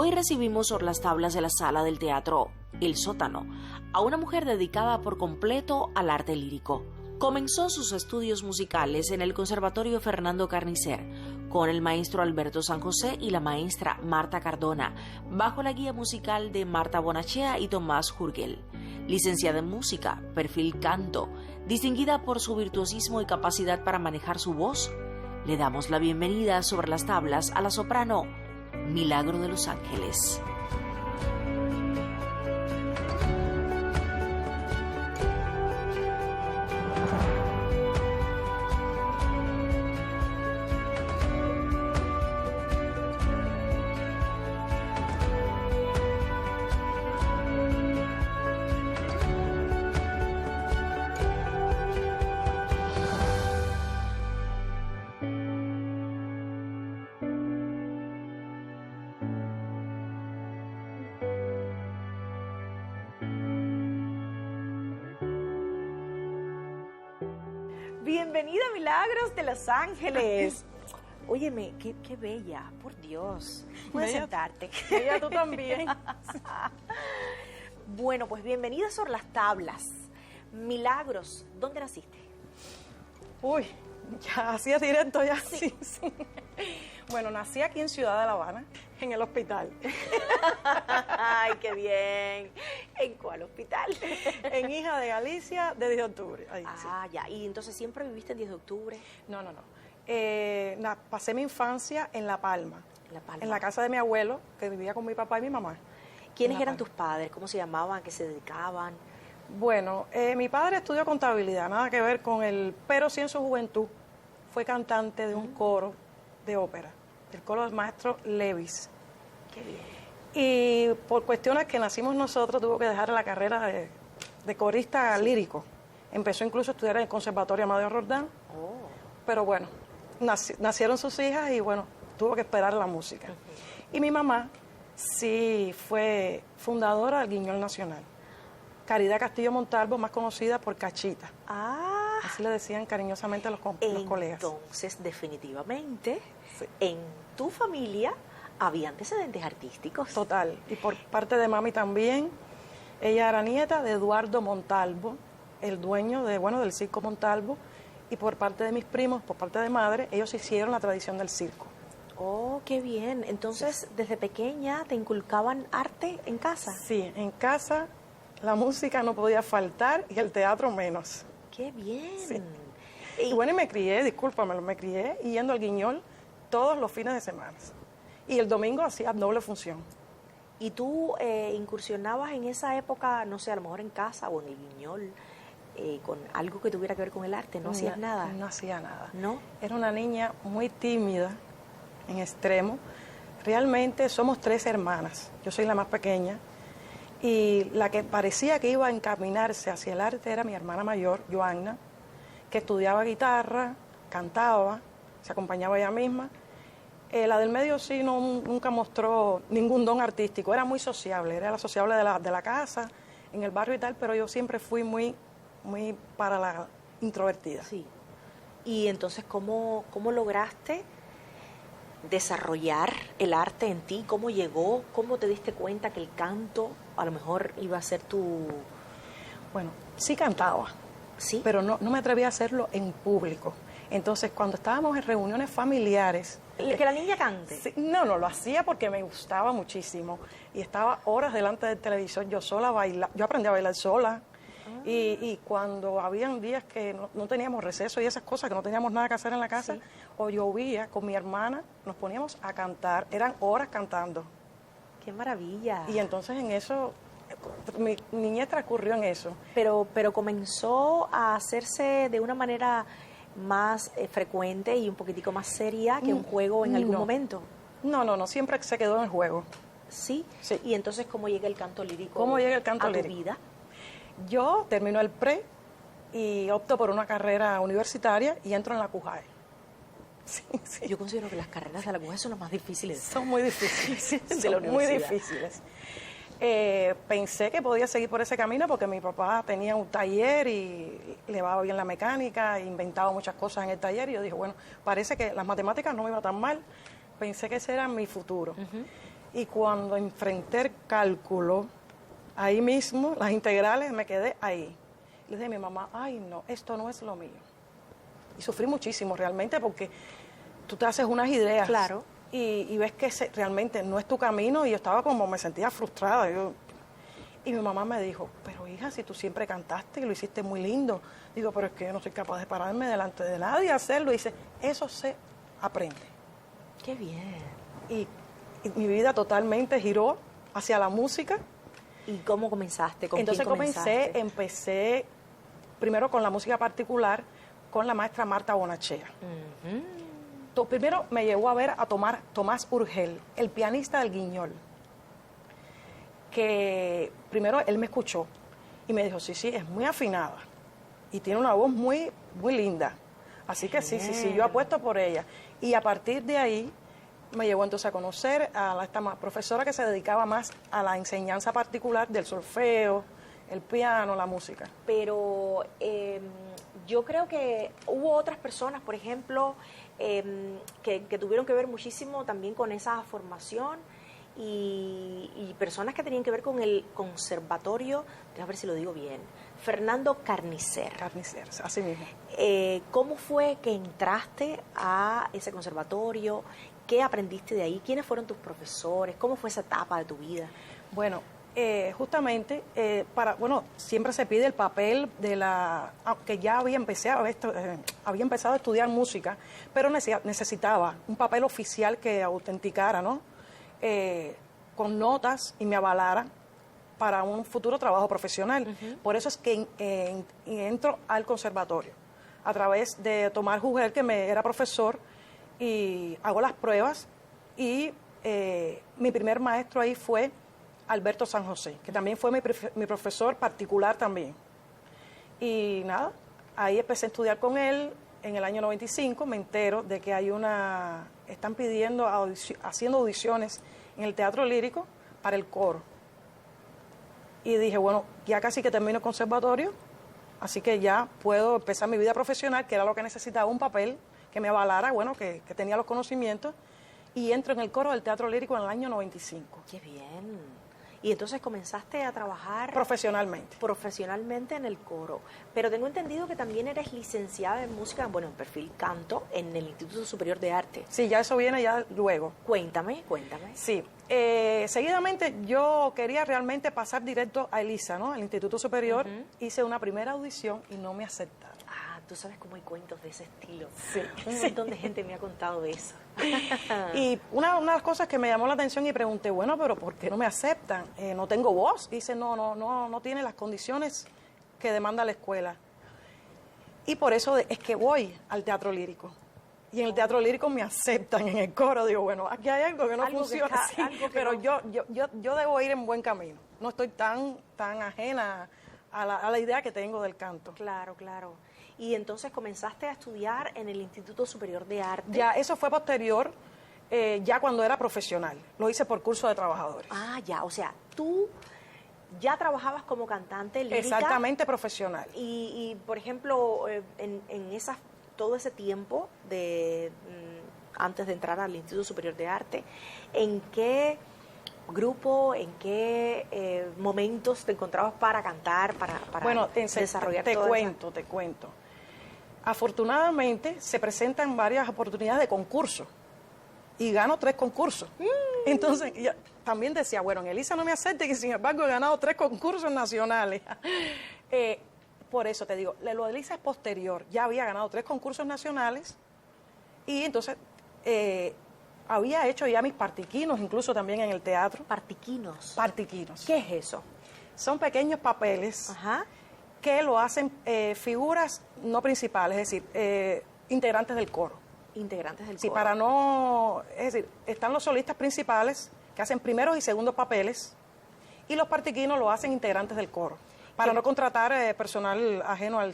Hoy recibimos sobre las tablas de la sala del teatro El Sótano a una mujer dedicada por completo al arte lírico. Comenzó sus estudios musicales en el Conservatorio Fernando Carnicer con el maestro Alberto San José y la maestra Marta Cardona, bajo la guía musical de Marta Bonachea y Tomás Jurgel. Licenciada en música, perfil canto, distinguida por su virtuosismo y capacidad para manejar su voz, le damos la bienvenida sobre las tablas a la soprano Milagro de los Ángeles. Bienvenida, Milagros de Los Ángeles. Óyeme, qué bella, por Dios. Puedes sentarte. Bella tú también. Bueno, pues bienvenida sobre las tablas. Milagros, ¿dónde naciste? Uy, ya hacía directo ya. Sí. Bueno, nací aquí en Ciudad de La Habana, en el hospital. Ay, qué bien. ¿En cuál hospital? En Hija de Galicia, de 10 de octubre. Ahí, sí. Ya. ¿Y entonces siempre viviste en 10 de octubre? No. Pasé mi infancia en La Palma. En la casa de mi abuelo, que vivía con mi papá y mi mamá. ¿Quiénes eran tus padres? ¿Cómo se llamaban? ¿Qué se dedicaban? Bueno, mi padre estudió contabilidad, nada que ver con pero sí en su juventud fue cantante de un coro de ópera, el coro del maestro Levis. Qué bien. Y por cuestiones que nacimos nosotros, tuvo que dejar la carrera de corista lírico. Empezó incluso a estudiar en el Conservatorio Amadeo Roldán. Pero bueno, nacieron sus hijas y bueno, tuvo que esperar la música. Y mi mamá sí fue fundadora del Guiñol Nacional. Caridad Castillo Montalvo, más conocida por Cachita. Así le decían cariñosamente a los colegas. Entonces, definitivamente, en tu familia había antecedentes artísticos. Total. Y por parte de mami también. Ella era nieta de Eduardo Montalvo, el dueño del circo Montalvo. Y por parte de mis primos, por parte de madre, ellos hicieron la tradición del circo. Oh, qué bien. Entonces, desde pequeña te inculcaban arte en casa. Sí, en casa la música no podía faltar y el teatro menos. ¡Qué bien! Sí. Y bueno, me crié yendo al Guiñol todos los fines de semana. Y el domingo hacía doble función. ¿Y tú incursionabas en esa época, no sé, a lo mejor en casa o en el Guiñol, con algo que tuviera que ver con el arte? ¿No hacías nada? No hacía nada. ¿No? Era una niña muy tímida, en extremo. Realmente somos 3 hermanas. Yo soy la más pequeña. Y la que parecía que iba a encaminarse hacia el arte era mi hermana mayor, Joanna, que estudiaba guitarra, cantaba, se acompañaba ella misma. La del medio sí nunca mostró ningún don artístico, era muy sociable, era la sociable de la casa, en el barrio y tal, pero yo siempre fui muy para la introvertida. Sí. Y entonces, ¿cómo lograste desarrollar el arte en ti? ¿Cómo llegó? ¿Cómo te diste cuenta que el canto a lo mejor iba a ser tu...? Bueno, sí cantaba, ¿sí? Pero no me atreví a hacerlo en público. Entonces, cuando estábamos en reuniones familiares... ¿Que la niña cante? Sí, no, lo hacía porque me gustaba muchísimo. Y estaba horas delante del televisor, yo aprendí a bailar sola. Y cuando habían días que no teníamos receso y esas cosas, que no teníamos nada que hacer en la casa, sí, o llovía, con mi hermana nos poníamos a cantar, eran horas cantando. ¡Qué maravilla! Y entonces en eso, mi niñez transcurrió en eso. Pero comenzó a hacerse de una manera más frecuente y un poquitico más seria que un juego en algún momento. No, siempre se quedó en el juego. ¿Sí? Sí. ¿Y entonces cómo llega el canto lírico a tu vida? Yo termino el pre y opto por una carrera universitaria y entro en la CUJAE. Sí. Yo considero que las carreras de la CUJAE son las más difíciles. Son muy difíciles. Son muy difíciles. Pensé que podía seguir por ese camino porque mi papá tenía un taller y le va bien la mecánica, inventaba muchas cosas en el taller y yo dije, bueno, parece que las matemáticas no me iban tan mal, pensé que ese era mi futuro. Y cuando enfrenté el cálculo, ahí mismo, las integrales, me quedé ahí. Le dije a mi mamá, ay no, esto no es lo mío. Y sufrí muchísimo realmente porque tú te haces unas ideas. Claro. Y ves que realmente no es tu camino y yo estaba como, me sentía frustrada. Y mi mamá me dijo, pero hija, si tú siempre cantaste y lo hiciste muy lindo. Digo, pero es que yo no soy capaz de pararme delante de nadie y hacerlo. Y dice, eso se aprende. Qué bien. Y mi vida totalmente giró hacia la música. ¿Y cómo comenzaste? ¿Con Entonces quién comenzaste? empecé primero con la música particular con la maestra Marta Bonachea. Primero me llevó a ver a Tomás Urgel, el pianista del Guiñol, que primero él me escuchó y me dijo, sí, es muy afinada y tiene una voz muy, muy linda. Así que sí, yo apuesto por ella. Y a partir de ahí me llevó entonces a conocer a esta profesora que se dedicaba más a la enseñanza particular del solfeo, el piano, la música. Pero yo creo que hubo otras personas, por ejemplo, que tuvieron que ver muchísimo también con esa formación y personas que tenían que ver con el conservatorio, déjame ver si lo digo bien, Fernando Carnicer. Carnicer, así mismo. ¿Cómo fue que entraste a ese conservatorio? ¿Qué aprendiste de ahí? ¿Quiénes fueron tus profesores? ¿Cómo fue esa etapa de tu vida? Bueno, justamente, siempre se pide el papel de aunque ya había empezado a estudiar música, pero necesitaba un papel oficial que autenticara, ¿no? Con notas y me avalara para un futuro trabajo profesional. Por eso es que entro al conservatorio, a través de Tomás Urgel, que era profesor, y hago las pruebas, y mi primer maestro ahí fue Alberto San José, que también fue mi profesor particular también. Y nada, ahí empecé a estudiar con él. En el año 95 me entero de que están pidiendo, haciendo audiciones en el Teatro Lírico para el coro. Y dije, bueno, ya casi que termino el conservatorio, así que ya puedo empezar mi vida profesional, que era lo que necesitaba, un papel que me avalara, bueno, que tenía los conocimientos, y entro en el coro del Teatro Lírico en el año 95. ¡Qué bien! Y entonces comenzaste a trabajar profesionalmente en el coro. Pero tengo entendido que también eres licenciada en música, bueno, en perfil canto, en el Instituto Superior de Arte. Sí, ya eso viene ya luego. Cuéntame. Sí, seguidamente yo quería realmente pasar directo a ELISA, ¿no? Al Instituto Superior. Hice una primera audición y no me aceptaron. Tú sabes cómo hay cuentos de ese estilo. Sí. Un montón de gente me ha contado de eso. Y una de las cosas que me llamó la atención y pregunté, bueno, pero ¿por qué no me aceptan? No tengo voz. Dice, no tiene las condiciones que demanda la escuela. Y por eso es que voy al Teatro Lírico. Y en el Teatro Lírico me aceptan en el coro. Digo, bueno, aquí hay algo que no funciona así, pero yo debo ir en buen camino. No estoy tan ajena a la idea que tengo del canto. Claro. Y entonces comenzaste a estudiar en el Instituto Superior de Arte. Ya, eso fue posterior, ya cuando era profesional. Lo hice por curso de trabajadores. Ah, ya, o sea, tú ya trabajabas como cantante lírica. Exactamente, profesional. Y por ejemplo, todo ese tiempo antes de entrar al Instituto Superior de Arte, ¿en qué grupo, en qué momentos te encontrabas para cantar, para desarrollar te cuento. Afortunadamente se presentan varias oportunidades de concurso y gano 3 concursos. Entonces también decía, bueno, en ELISA no me acepte, y sin embargo he ganado 3 concursos nacionales. Por eso te digo, lo de ELISA es posterior. Ya había ganado 3 concursos nacionales y entonces había hecho ya mis partiquinos, incluso también en el teatro. ¿Partiquinos? Partiquinos. ¿Qué es eso? Son pequeños papeles que lo hacen figuras no principales, es decir, integrantes del coro. Integrantes del coro. Sí, es decir, están los solistas principales que hacen primeros y segundos papeles y los partiquinos lo hacen integrantes del coro, para no contratar personal ajeno a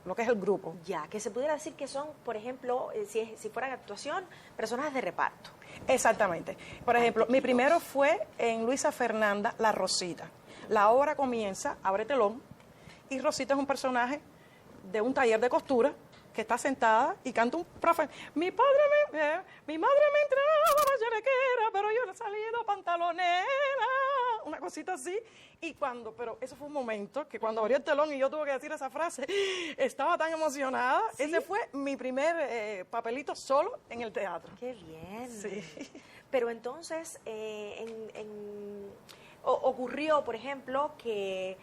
lo que es el grupo. Ya, que se pudiera decir que son, por ejemplo, si fuera actuación, personajes de reparto. Exactamente. Por ejemplo, mi primero fue en Luisa Fernanda, La Rosita. La obra comienza, abre telón, y Rosita es un personaje de un taller de costura que está sentada y canta un profe. Mi madre me entrenaba chalequera, pero yo ha salido pantalonera, una cosita así. Pero eso fue un momento que cuando abrió el telón y yo tuve que decir esa frase, estaba tan emocionada. ¿Sí? Ese fue mi primer papelito solo en el teatro. ¡Qué bien! Sí. Pero entonces, ocurrió, por ejemplo, que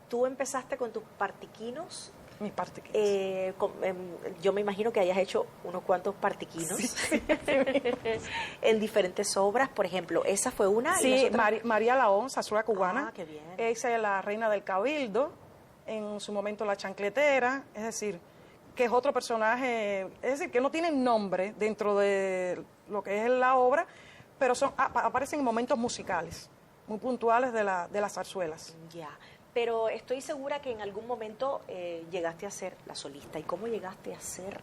tú empezaste con tus partiquinos. Mis partiquinos. Yo me imagino que hayas hecho unos cuantos partiquinos sí. En diferentes obras. Por ejemplo, esa fue una. Sí, María Laón, zarzuela cubana. Ah, qué bien. Esa es la reina del cabildo, en su momento la chancletera, es decir, que es otro personaje, es decir, que no tienen nombre dentro de lo que es la obra, pero aparecen en momentos musicales, muy puntuales de las zarzuelas. Ya. Pero estoy segura que en algún momento llegaste a ser la solista. ¿Y cómo llegaste a ser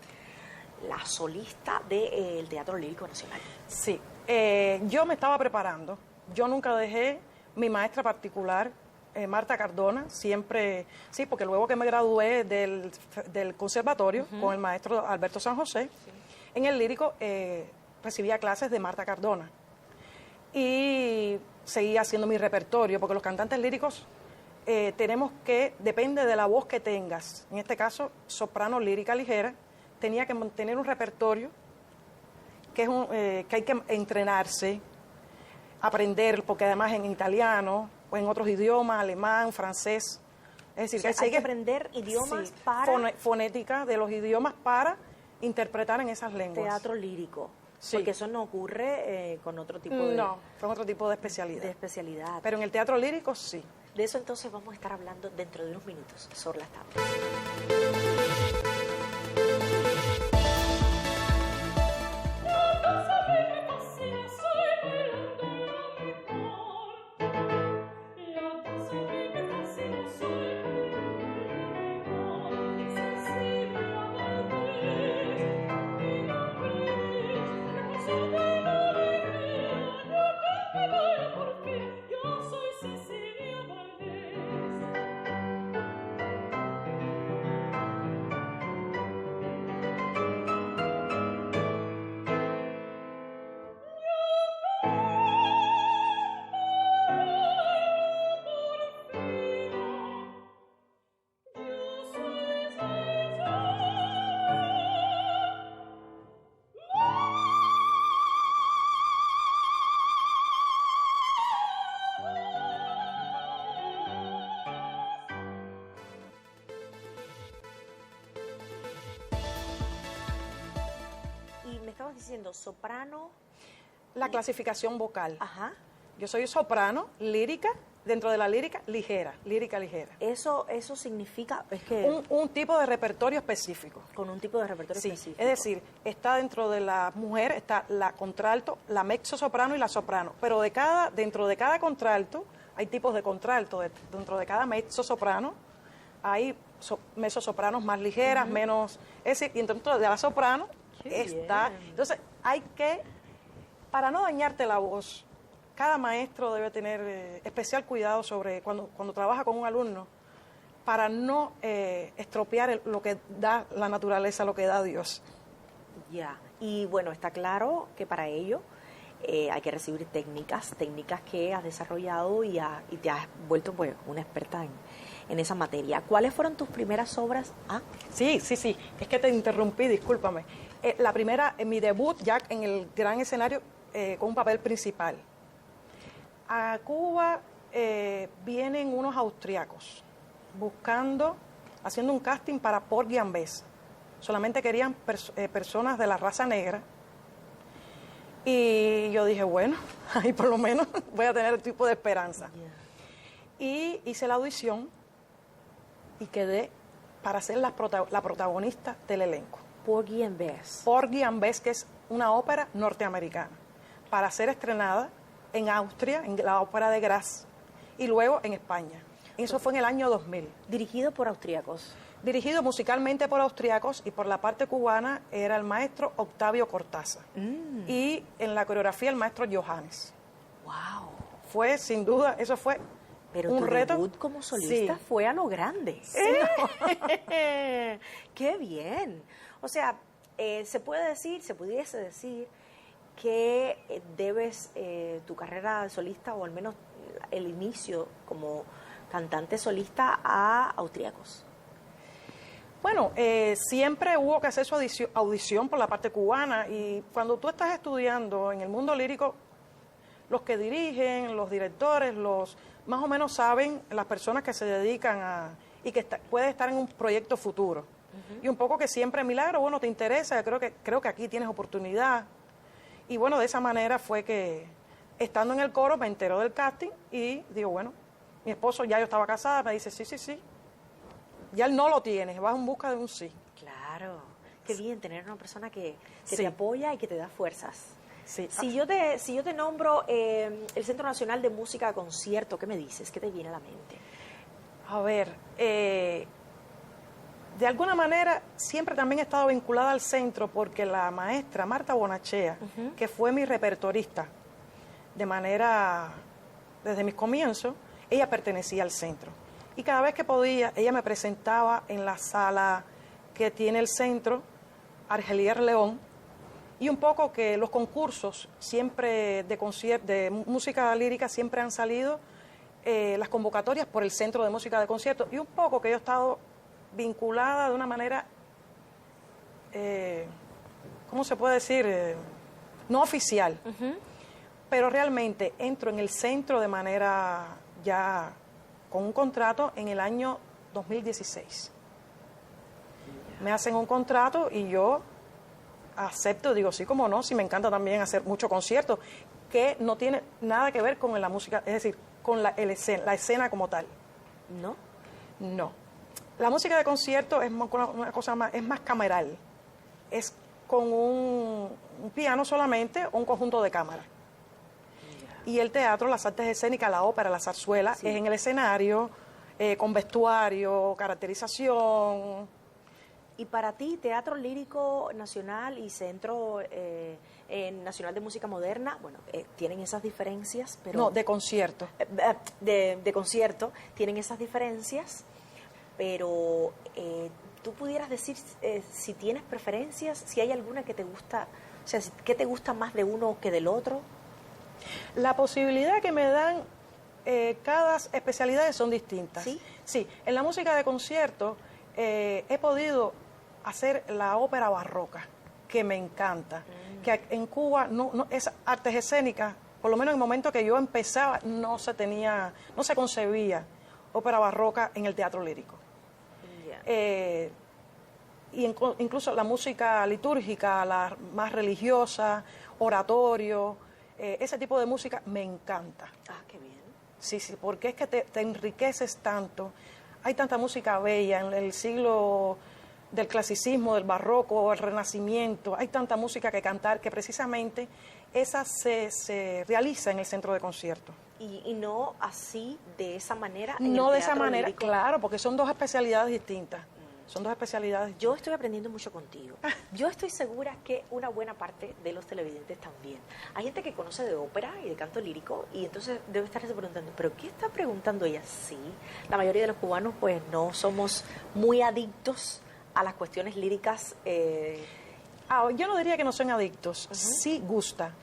la solista del Teatro Lírico Nacional? Sí, yo me estaba preparando. Yo nunca dejé mi maestra particular, Marta Cardona, siempre, sí, porque luego que me gradué del conservatorio con el maestro Alberto San José, en el lírico recibía clases de Marta Cardona. Y seguía haciendo mi repertorio, porque los cantantes líricos depende de la voz que tengas, en este caso soprano lírica ligera, tenía que mantener un repertorio que hay que entrenarse, aprender, porque además en italiano o en otros idiomas, alemán, francés, es decir, o sea, hay que aprender idiomas para... fonética de los idiomas para interpretar en esas lenguas. Teatro lírico. Sí. Porque eso no ocurre con otro tipo de... No, con otro tipo de especialidad. De especialidad. Pero en el teatro lírico sí. De eso entonces vamos a estar hablando dentro de unos minutos sobre las tablas. Y me estabas diciendo soprano. La clasificación vocal. Ajá. Yo soy soprano, lírica, dentro de la lírica, lírica ligera. Eso significa, es que... Un tipo de repertorio específico. Con un tipo de repertorio Sí, específico. es decir, está dentro de la mujer, está la contralto, la mezzosoprano y la soprano, pero dentro de cada contralto hay tipos de contralto, dentro de cada mezzosoprano hay mezzosopranos más ligeras, menos... Es decir, y dentro de la soprano está... Entonces, hay que, para no dañarte la voz, cada maestro debe tener especial cuidado sobre cuando trabaja con un alumno para no estropear lo que da la naturaleza, lo que da Dios. Ya, y bueno, está claro que para ello hay que recibir técnicas que has desarrollado y te has vuelto pues una experta en esa materia. ¿Cuáles fueron tus primeras obras? Sí, es que te interrumpí, discúlpame. La primera, mi debut ya en el gran escenario con un papel principal. A Cuba vienen unos austriacos haciendo un casting para Porgy and Bess. Solamente querían personas de la raza negra. Y yo dije, bueno, ahí por lo menos voy a tener el tipo de esperanza. Y hice la audición y quedé para ser la protagonista del elenco. Porgy and Bess. Porgy and Bess, que es una ópera norteamericana, para ser estrenada en Austria, en la ópera de Graz, y luego en España. Eso fue en el año 2000. Dirigido por austríacos. Dirigido musicalmente por austriacos, y por la parte cubana era el maestro Octavio Cortázar. Y en la coreografía el maestro Johannes. ¡Wow! Fue, sin duda, eso fue pero un tu reto. Debut como solista fue a lo grande. Sí. ¡Qué bien! O sea, se pudiese decir qué debes tu carrera de solista, o al menos el inicio como cantante solista, a austríacos? Bueno, siempre hubo que hacer su audición por la parte cubana, y cuando tú estás estudiando en el mundo lírico, los que dirigen, los directores, los más o menos saben las personas que se dedican a y que puede estar en un proyecto futuro. Y un poco que siempre, Milagro, bueno, te interesa, creo que aquí tienes oportunidad. Y bueno, de esa manera fue que, estando en el coro, me enteró del casting y digo, bueno, mi esposo, ya yo estaba casada, me dice, sí. Ya él no lo tiene, vas en busca de un sí. Claro, qué bien tener una persona que Sí. te apoya y que te da fuerzas. Sí. Si yo te nombro el Centro Nacional de Música de Concierto, ¿qué me dices? ¿Qué te viene a la mente? A ver, de alguna manera siempre también he estado vinculada al centro, porque la maestra Marta Bonachea, que fue mi repertorista de manera, desde mis comienzos, ella pertenecía al centro. Y cada vez que podía, ella me presentaba en la sala que tiene el centro, Argelier León, y un poco que los concursos siempre de música lírica siempre han salido, las convocatorias por el Centro de Música de Concierto, y un poco que yo he estado vinculada de una manera, ¿cómo se puede decir? No oficial, pero realmente entro en el centro de manera ya con un contrato en el año 2016. Me hacen un contrato y yo acepto, digo, sí, como no, sí, me encanta también hacer muchos conciertos, que no tiene nada que ver con la música, es decir, con la escena como tal. ¿No? No. La música de concierto es una cosa más, es más cameral. Es con un piano solamente o un conjunto de cámaras. Y el teatro, las artes escénicas, la ópera, la zarzuela, Sí. es en el escenario, con vestuario, caracterización. Y para ti, Teatro Lírico Nacional y Centro Nacional de Música Moderna, bueno, tienen esas diferencias, pero... No, de concierto. De concierto, tienen esas diferencias, pero tú pudieras decir si tienes preferencias, si hay alguna que te gusta, o sea, ¿qué te gusta más de uno que del otro? La posibilidad que me dan cada especialidad son distintas. ¿Sí? Sí, en la música de concierto he podido hacer la ópera barroca, que me encanta. Que en Cuba esas artes escénicas, por lo menos en el momento que yo empezaba, no se concebía ópera barroca en el teatro lírico. Incluso la música litúrgica, la más religiosa, oratorio, ese tipo de música me encanta. Ah, qué bien. Sí, porque es que te enriqueces tanto. Hay tanta música bella en el siglo del clasicismo, del barroco, el renacimiento. Hay tanta música que cantar que precisamente esa se realiza en el centro de concierto. Y no así, de esa manera. En No el de esa teatro manera, lírico. claro, porque son dos especialidades distintas. Son dos especialidades. Yo estoy aprendiendo mucho contigo. Yo estoy segura que una buena parte de los televidentes también. Hay gente que conoce de ópera y de canto lírico y entonces debe estarse preguntando, ¿pero qué está preguntando ella? Sí, la mayoría de los cubanos pues no somos muy adictos a las cuestiones líricas. Yo no diría que no son adictos, sí gusta.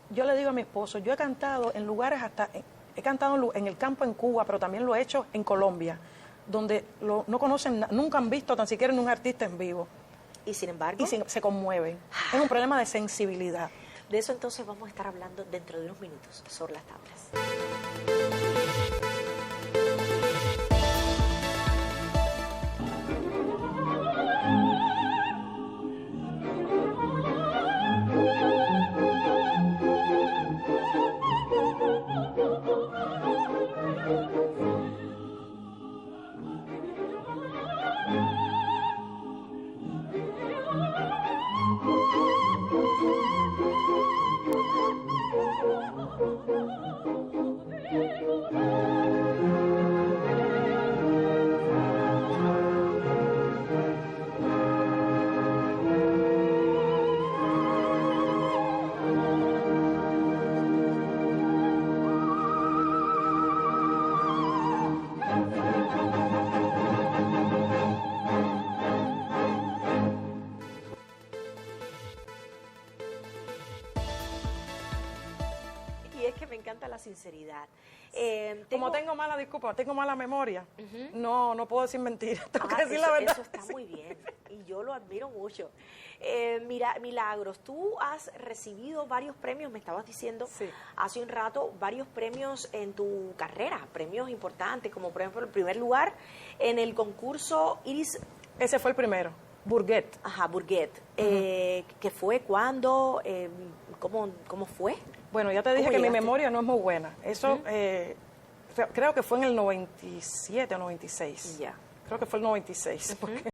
Yo le digo a mi esposo, yo he cantado en lugares he cantado en el campo en Cuba, pero también lo he hecho en Colombia, donde no conocen, nunca han visto tan siquiera en un artista en vivo. Y sin embargo, Se conmueven. Es un problema de sensibilidad. de eso entonces vamos a estar hablando dentro de unos minutos sobre las tablas. encanta la sinceridad. Como tengo mala, disculpa, tengo mala memoria, no puedo decir mentiras, tengo que decir la verdad. Eso está muy bien y yo lo admiro mucho. Mira, Milagros, tú has recibido varios premios, me estabas diciendo hace un rato, varios premios en tu carrera, premios importantes, como por ejemplo el primer lugar en el concurso Iris. Ese fue el primero, Bourget. Ajá, Bourget. ¿Qué fue? ¿Cuándo? ¿Cómo fue? Bueno, ya te dije que mi memoria no es muy buena. Eso creo que fue en el 97 o 96. Ya. Creo que fue el 96, porque